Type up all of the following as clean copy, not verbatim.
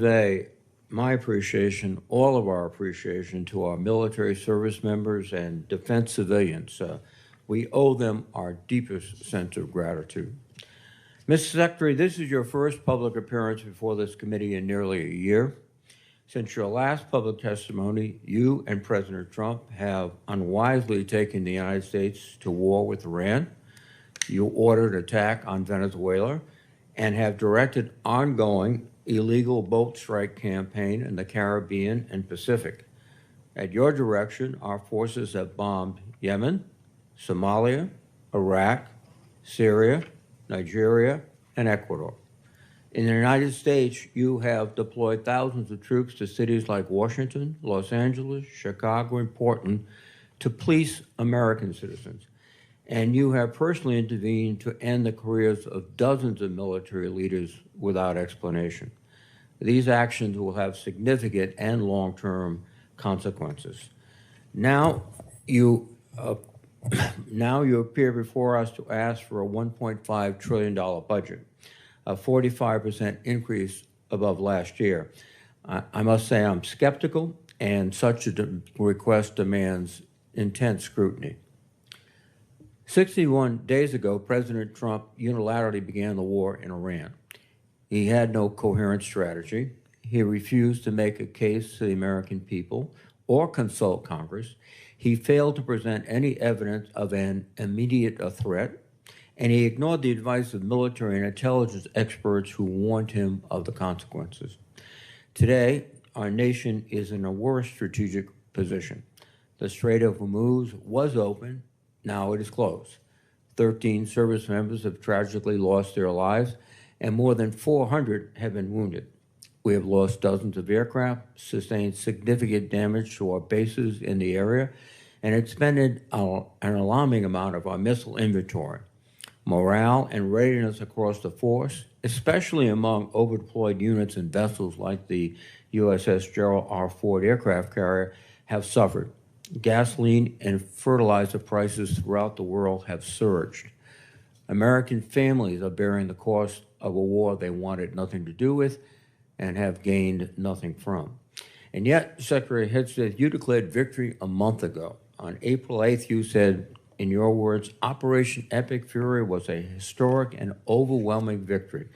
Today, my appreciation, all of our appreciation to our military service members and defense civilians. We owe them our deepest sense of gratitude. Mr. Secretary, this is your first public appearance before this committee in nearly a year. Since your last public testimony, you and President Trump have unwisely taken the United States to war with Iran. You ordered attack on Venezuela and have directed ongoing illegal boat strike campaign in the Caribbean and Pacific. At your direction, our forces have bombed Yemen, Somalia, Iraq, Syria, Nigeria, and Ecuador. In the United States, you have deployed thousands of troops to cities like Washington, Los Angeles, Chicago, and Portland to police American citizens. And you have personally intervened to end the careers of dozens of military leaders without explanation. These actions will have significant and long-term consequences. Now you appear before us to ask for a $1.5 trillion budget, a 45% increase above last year. I must say I'm skeptical, and such a request demands intense scrutiny. 61 days ago, President Trump unilaterally began the war in Iran. He had no coherent strategy. He refused to make a case to the American people or consult Congress. He failed to present any evidence of an immediate threat, and he ignored the advice of military and intelligence experts who warned him of the consequences. Today, our nation is in a worse strategic position. The Strait of Hormuz was open. Now it is closed. 13 service members have tragically lost their lives, and more than 400 have been wounded. We have lost dozens of aircraft, sustained significant damage to our bases in the area, and expended an alarming amount of our missile inventory. Morale and readiness across the force, especially among overdeployed units and vessels like the USS Gerald R. Ford aircraft carrier, have suffered. Gasoline and fertilizer prices throughout the world have surged. American families are bearing the cost of a war they wanted nothing to do with and have gained nothing from. And yet, Secretary Hegseth, you declared victory a month ago. On April 8th, you said, in your words, Operation Epic Fury was a historic and overwhelming victory.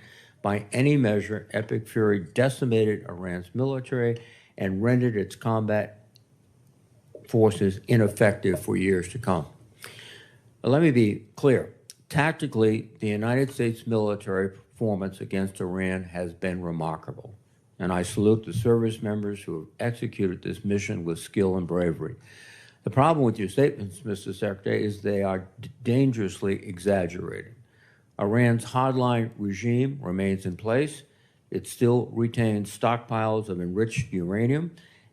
By any measure, Epic Fury decimated Iran's military and rendered its combat forces ineffective for years to come. Let me be clear. Tactically, the United States military performance against Iran has been remarkable, and I salute the service members who have executed this mission with skill and bravery. The problem with your statements, Mr. Secretary, is they are dangerously exaggerated. Iran's hardline regime remains in place. It still retains stockpiles of enriched uranium,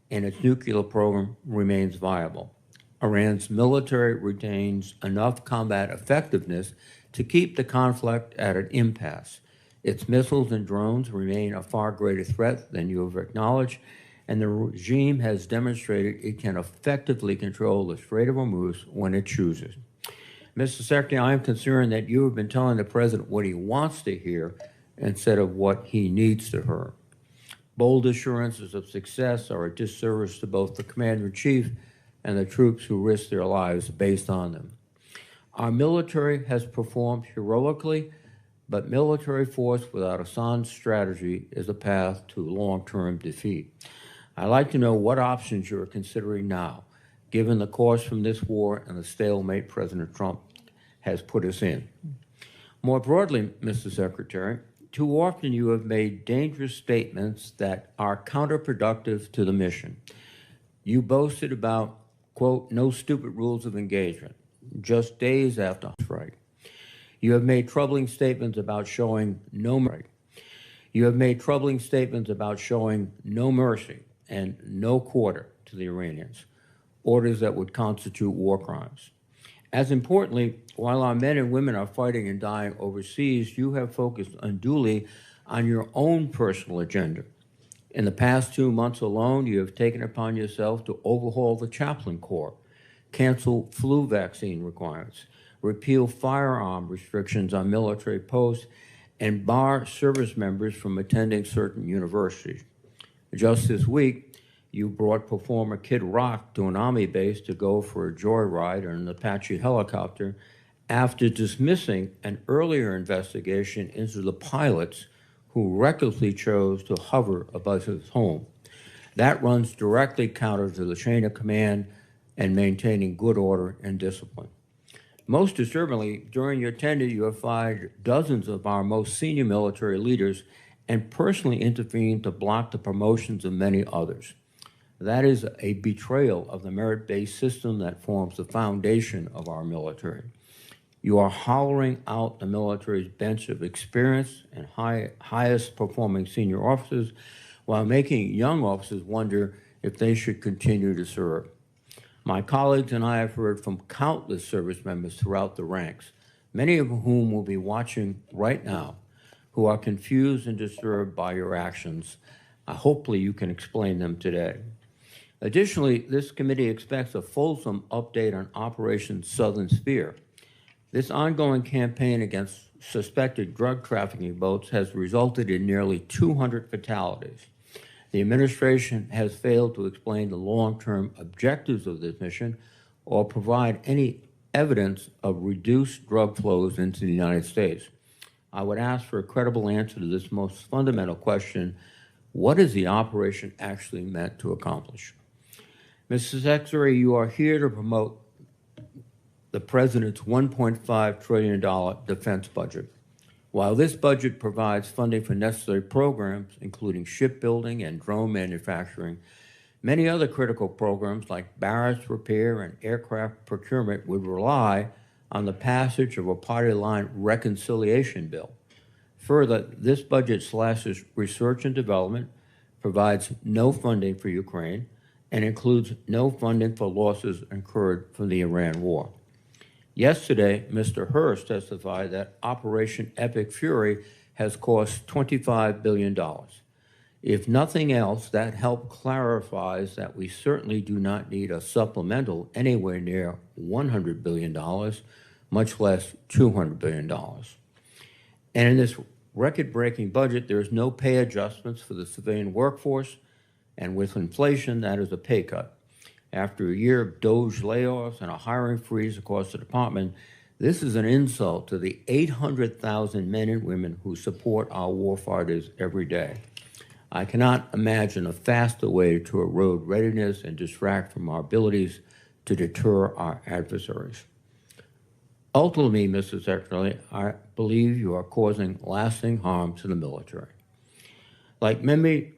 and its nuclear program remains viable. Iran's military retains enough combat effectiveness to keep the conflict at an impasse. Its missiles and drones remain a far greater threat than you have acknowledged, and the regime has demonstrated it can effectively control the Strait of Hormuz when it chooses. Mr. Secretary, I am concerned that you have been telling the President what he wants to hear instead of what he needs to hear. Bold assurances of success are a disservice to both the Commander-in-Chief and the troops who risk their lives based on them. Our military has performed heroically, but military force without a sound strategy is a path to long-term defeat. I'd like to know what options you are considering now, given the cost from this war and the stalemate President Trump has put us in. More broadly, Mr. Secretary, too often you have made dangerous statements that are counterproductive to the mission. You boasted about, quote, no stupid rules of engagement, just days after the strike. You have made troubling statements about showing no mercy. You have made troubling statements about showing no mercy and no quarter to the Iranians, orders that would constitute war crimes. As importantly, while our men and women are fighting and dying overseas, you have focused unduly on your own personal agenda. In the past 2 months alone, you have taken upon yourself to overhaul the chaplain corps, cancel flu vaccine requirements, repeal firearm restrictions on military posts, and bar service members from attending certain universities. Just this week, you brought performer Kid Rock to an Army base to go for a joyride in an Apache helicopter after dismissing an earlier investigation into the pilots who recklessly chose to hover above his home. That runs directly counter to the chain of command and maintaining good order and discipline. Most disturbingly, during your tenure, you have fired dozens of our most senior military leaders and personally intervened to block the promotions of many others. That is a betrayal of the merit-based system that forms the foundation of our military. You are hollowing out the military's bench of experienced and highest performing senior officers while making young officers wonder if they should continue to serve. My colleagues and I have heard from countless service members throughout the ranks, many of whom will be watching right now, who are confused and disturbed by your actions. Hopefully you can explain them today. Additionally, this committee expects a fulsome update on Operation Southern Spear. This ongoing campaign against suspected drug trafficking boats has resulted in nearly 200 fatalities. The administration has failed to explain the long-term objectives of this mission or provide any evidence of reduced drug flows into the United States. I would ask for a credible answer to this most fundamental question: what is the operation actually meant to accomplish? Mr. Secretary, you are here to promote the President's $1.5 trillion defense budget. While this budget provides funding for necessary programs, including shipbuilding and drone manufacturing, many other critical programs like barracks repair and aircraft procurement would rely on the passage of a party line reconciliation bill. Further, this budget slashes research and development, provides no funding for Ukraine, and includes no funding for losses incurred from the Iran war. Yesterday, Mr. Hurst testified that Operation Epic Fury has cost $25 billion. If nothing else, that help clarifies that we certainly do not need a supplemental anywhere near $100 billion, much less $200 billion. And in this record-breaking budget, there is no pay adjustments for the civilian workforce, and with inflation, that is a pay cut. After a year of DOGE layoffs and a hiring freeze across the department, this is an insult to the 800,000 men and women who support our warfighters every day. I cannot imagine a faster way to erode readiness and distract from our abilities to deter our adversaries. Ultimately, Mr. Secretary, I believe you are causing lasting harm to the military. Like many